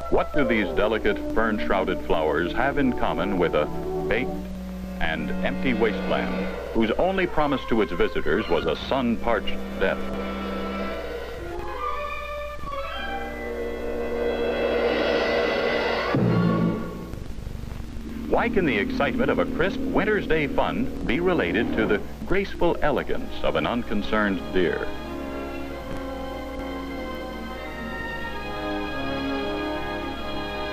What do these delicate fern-shrouded flowers have in common with a baked and empty wasteland whose only promise to its visitors was a sun-parched death? Why can the excitement of a crisp winter's day fun be related to the graceful elegance of an unconcerned deer?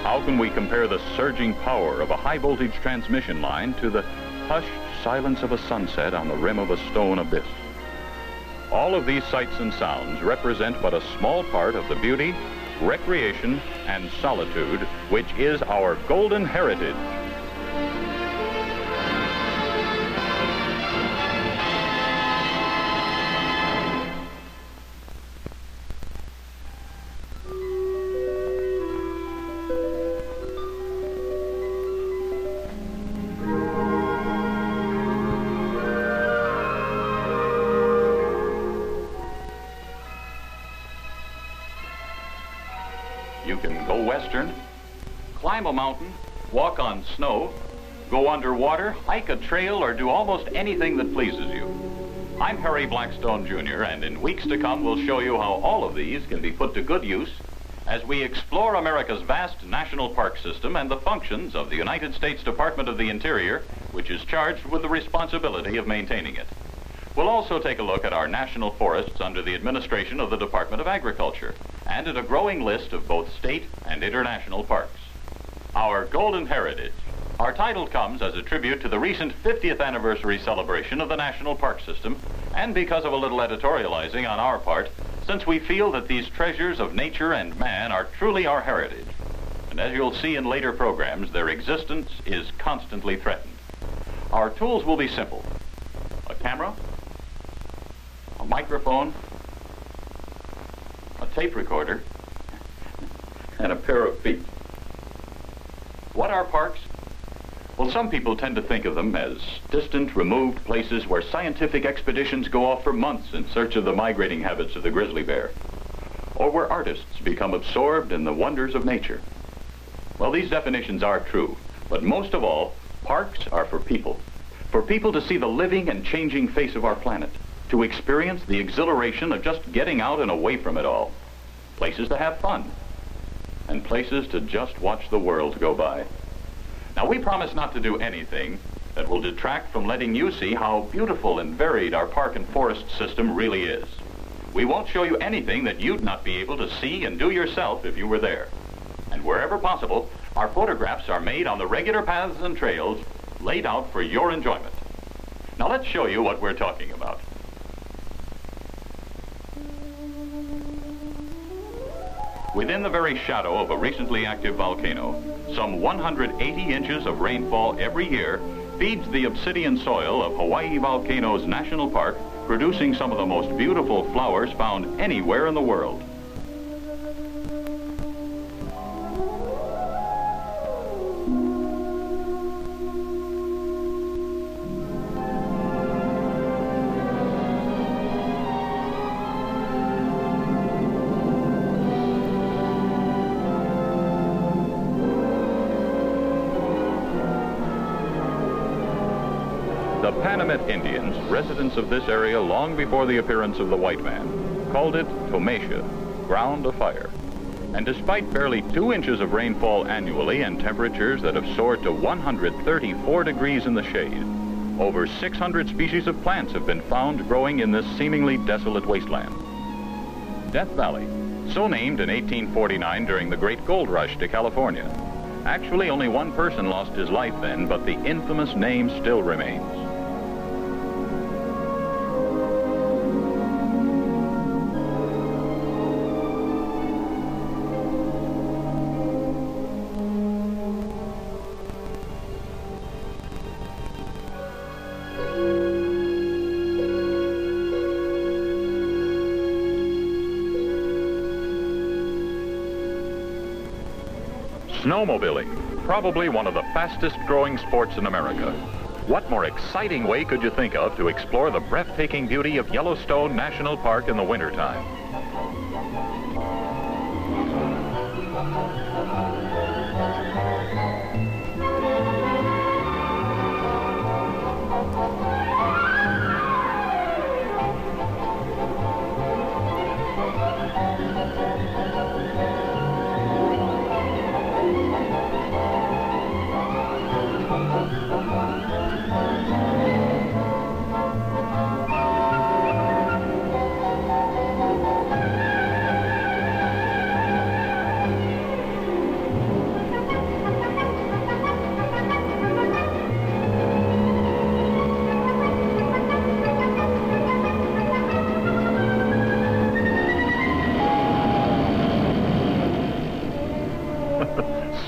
How can we compare the surging power of a high-voltage transmission line to the hushed silence of a sunset on the rim of a stone abyss? All of these sights and sounds represent but a small part of the beauty, recreation, and solitude which is our golden heritage. You can go western, climb a mountain, walk on snow, go underwater, hike a trail, or do almost anything that pleases you. I'm Harry Blackstone, Jr., and in weeks to come we'll show you how all of these can be put to good use as we explore America's vast national park system and the functions of the United States Department of the Interior, which is charged with the responsibility of maintaining it. We'll also take a look at our national forests under the administration of the Department of Agriculture, and at a growing list of both state and international parks. Our Golden Heritage. Our title comes as a tribute to the recent 50th anniversary celebration of the National Park System, and because of a little editorializing on our part, since we feel that these treasures of nature and man are truly our heritage. And as you'll see in later programs, their existence is constantly threatened. Our tools will be simple: a camera, a microphone, a tape recorder, and a pair of feet. What are parks? Well, some people tend to think of them as distant, removed places where scientific expeditions go off for months in search of the migrating habits of the grizzly bear, or where artists become absorbed in the wonders of nature. Well, these definitions are true, but most of all, parks are for people to see the living and changing face of our planet, to experience the exhilaration of just getting out and away from it all. Places to have fun, and places to just watch the world go by. Now, we promise not to do anything that will detract from letting you see how beautiful and varied our park and forest system really is. We won't show you anything that you'd not be able to see and do yourself if you were there. And wherever possible, our photographs are made on the regular paths and trails laid out for your enjoyment. Now, let's show you what we're talking about. Within the very shadow of a recently active volcano, some 180 inches of rainfall every year feeds the obsidian soil of Hawaii Volcanoes National Park, producing some of the most beautiful flowers found anywhere in the world. The Panamint Indians, residents of this area long before the appearance of the white man, called it Tomasha, ground of fire. And despite barely 2 inches of rainfall annually and temperatures that have soared to 134 degrees in the shade, over 600 species of plants have been found growing in this seemingly desolate wasteland. Death Valley, so named in 1849 during the Great Gold Rush to California. Actually, only one person lost his life then, but the infamous name still remains. Snowmobiling, probably one of the fastest growing sports in America. What more exciting way could you think of to explore the breathtaking beauty of Yellowstone National Park in the wintertime?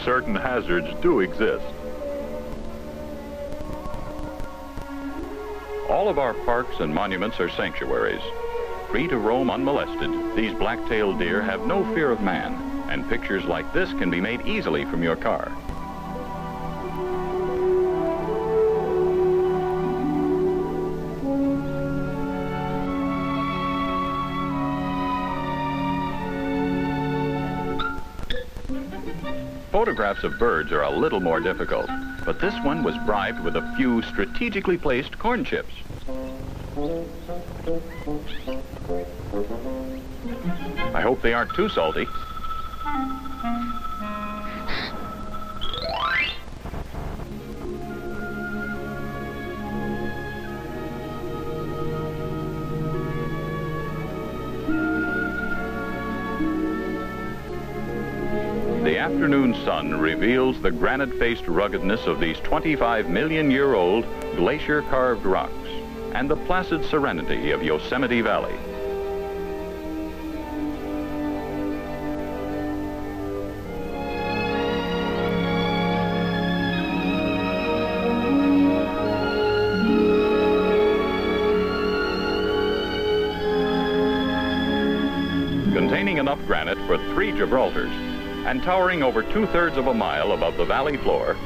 Certain hazards do exist. All of our parks and monuments are sanctuaries. Free to roam unmolested, these black-tailed deer have no fear of man, and pictures like this can be made easily from your car. Photographs of birds are a little more difficult, but this one was bribed with a few strategically placed corn chips. I hope they aren't too salty. The afternoon sun reveals the granite-faced ruggedness of these 25-million-year-old glacier-carved rocks and the placid serenity of Yosemite Valley. Containing enough granite for 3 Gibraltars, and towering over 2/3 of a mile above the valley floor,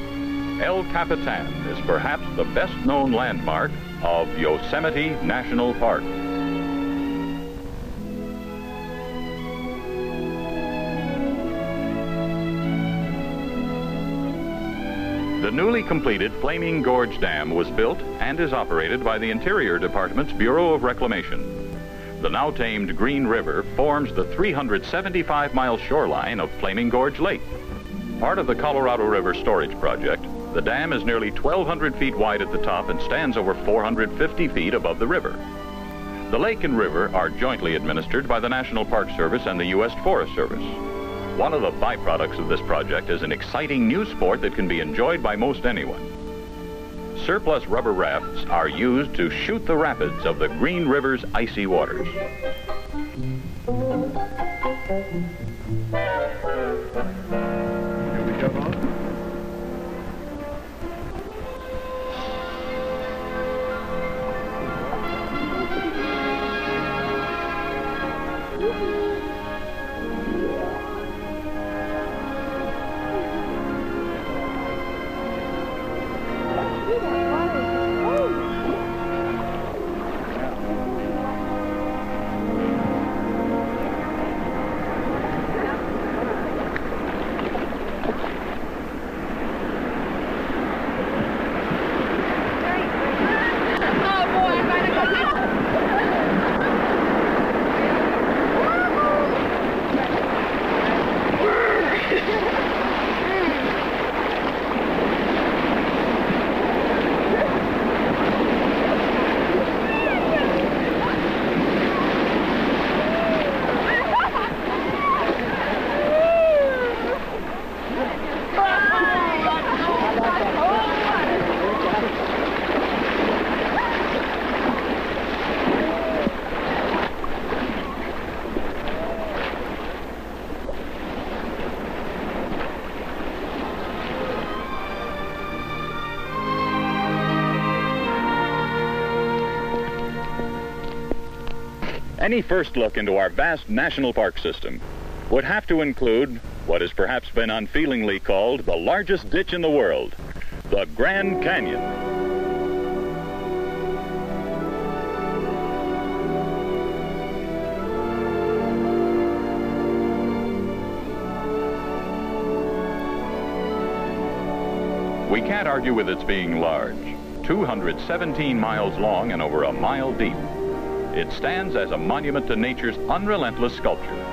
El Capitan is perhaps the best-known landmark of Yosemite National Park. The newly completed Flaming Gorge Dam was built and is operated by the Interior Department's Bureau of Reclamation. The now-tamed Green River forms the 375-mile shoreline of Flaming Gorge Lake. Part of the Colorado River Storage Project, the dam is nearly 1,200 feet wide at the top and stands over 450 feet above the river. The lake and river are jointly administered by the National Park Service and the U.S. Forest Service. One of the byproducts of this project is an exciting new sport that can be enjoyed by most anyone. Surplus rubber rafts are used to shoot the rapids of the Green River's icy waters. Here we go, Bob. Any first look into our vast national park system would have to include what has perhaps been unfeelingly called the largest ditch in the world, the Grand Canyon. We can't argue with its being large, 217 miles long and over a mile deep. It stands as a monument to nature's unrelentless sculpture.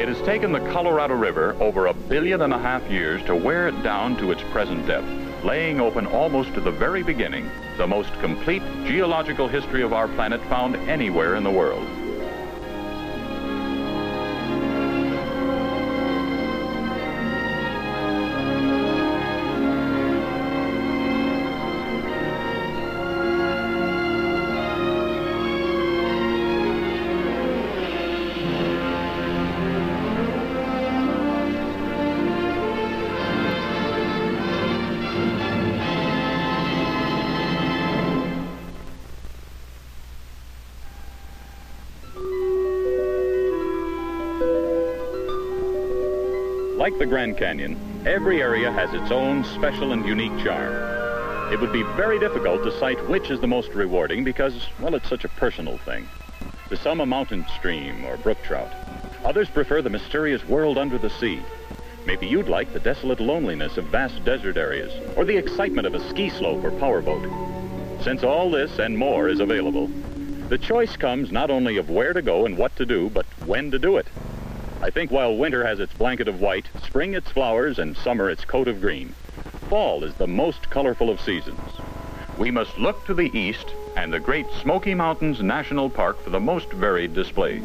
It has taken the Colorado River over 1.5 billion years to wear it down to its present depth, laying open almost to the very beginning the most complete geological history of our planet found anywhere in the world. Like the Grand Canyon, every area has its own special and unique charm. It would be very difficult to cite which is the most rewarding because, well, it's such a personal thing. To some, a mountain stream or brook trout. Others prefer the mysterious world under the sea. Maybe you'd like the desolate loneliness of vast desert areas or the excitement of a ski slope or powerboat. Since all this and more is available, the choice comes not only of where to go and what to do, but when to do it. I think while winter has its blanket of white, spring its flowers, and summer its coat of green, fall is the most colorful of seasons. We must look to the east and the great Smoky Mountains National Park for the most varied display.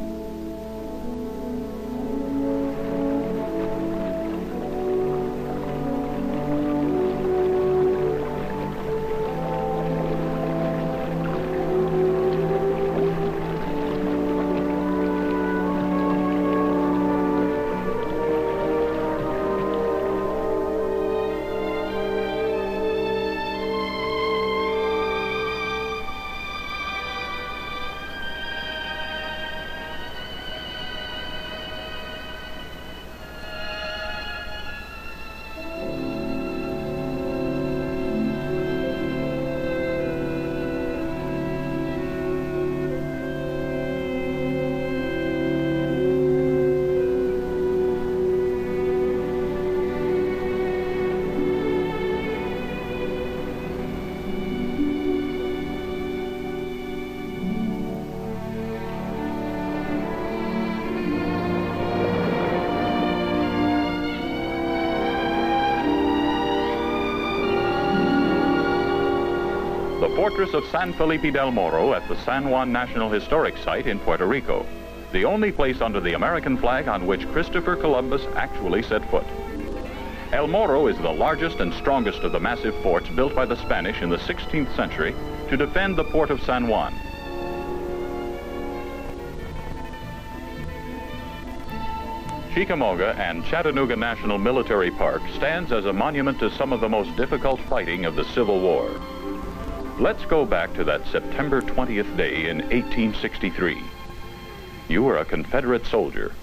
The fortress of San Felipe del Morro at the San Juan National Historic Site in Puerto Rico, the only place under the American flag on which Christopher Columbus actually set foot. El Morro is the largest and strongest of the massive forts built by the Spanish in the 16th century to defend the port of San Juan. Chickamauga and Chattanooga National Military Park stands as a monument to some of the most difficult fighting of the Civil War. Let's go back to that September 20th day in 1863. You were a Confederate soldier.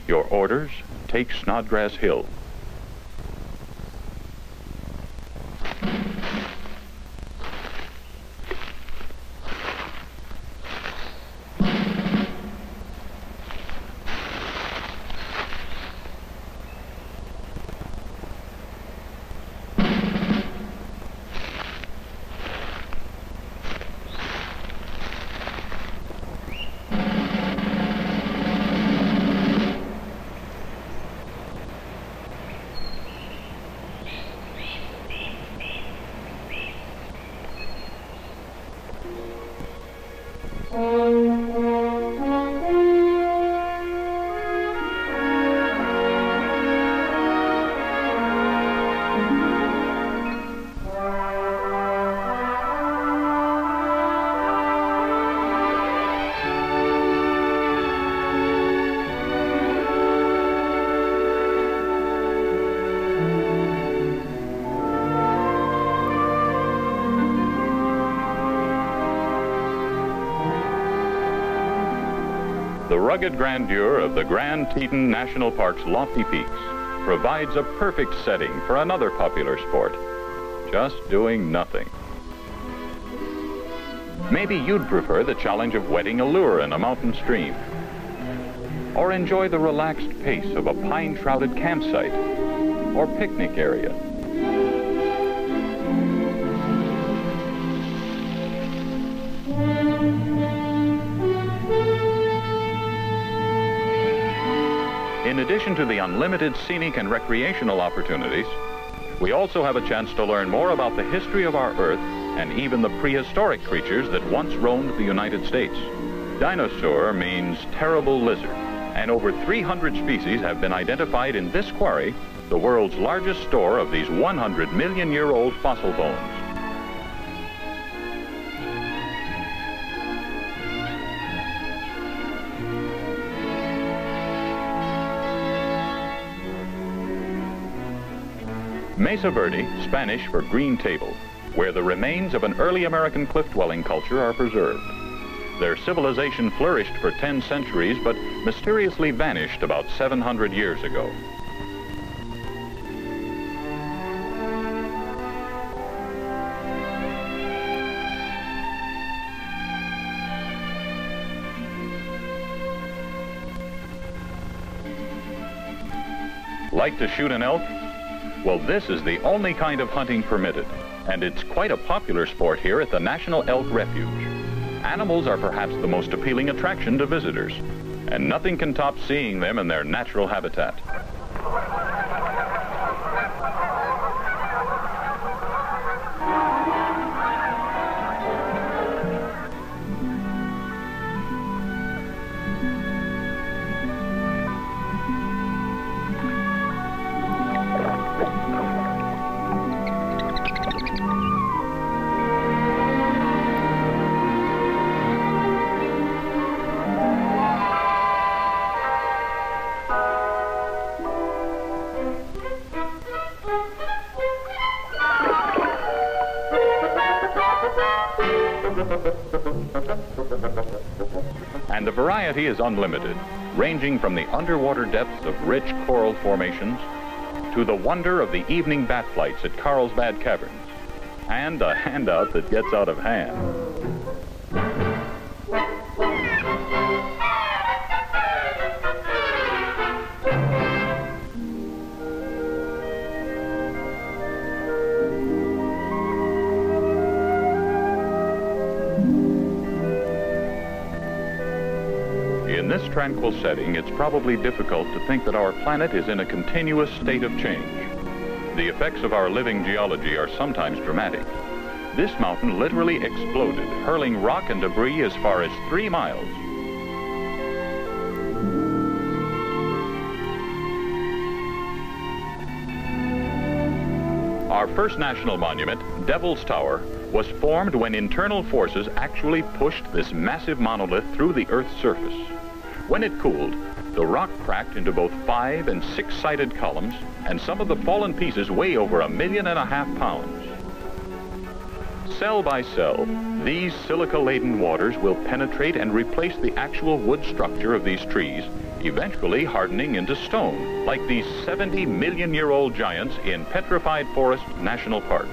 Your orders, take Snodgrass Hill. rugged grandeur of the Grand Teton National Park's lofty peaks provides a perfect setting for another popular sport, just doing nothing. Maybe you'd prefer the challenge of wetting a lure in a mountain stream, or enjoy the relaxed pace of a pine-shrouded campsite or picnic area. In addition to the unlimited scenic and recreational opportunities, we also have a chance to learn more about the history of our Earth and even the prehistoric creatures that once roamed the United States. Dinosaur means terrible lizard, and over 300 species have been identified in this quarry, the world's largest store of these 100-million-year-old fossil bones. Mesa Verde, Spanish for green table, where the remains of an early American cliff-dwelling culture are preserved. Their civilization flourished for 10 centuries, but mysteriously vanished about 700 years ago. Like to shoot an elk? Well, this is the only kind of hunting permitted, and it's quite a popular sport here at the National Elk Refuge. Animals are perhaps the most appealing attraction to visitors, and nothing can top seeing them in their natural habitat. And the variety is unlimited, ranging from the underwater depths of rich coral formations to the wonder of the evening bat flights at Carlsbad Caverns, and a handout that gets out of hand. In this tranquil setting, it's probably difficult to think that our planet is in a continuous state of change. The effects of our living geology are sometimes dramatic. This mountain literally exploded, hurling rock and debris as far as 3 miles. Our first national monument, Devil's Tower, was formed when internal forces actually pushed this massive monolith through the Earth's surface. When it cooled, the rock cracked into both 5- and 6-sided columns, and some of the fallen pieces weigh over 1.5 million pounds. Cell by cell, these silica-laden waters will penetrate and replace the actual wood structure of these trees, eventually hardening into stone, like these 70-million-year-old giants in Petrified Forest National Park.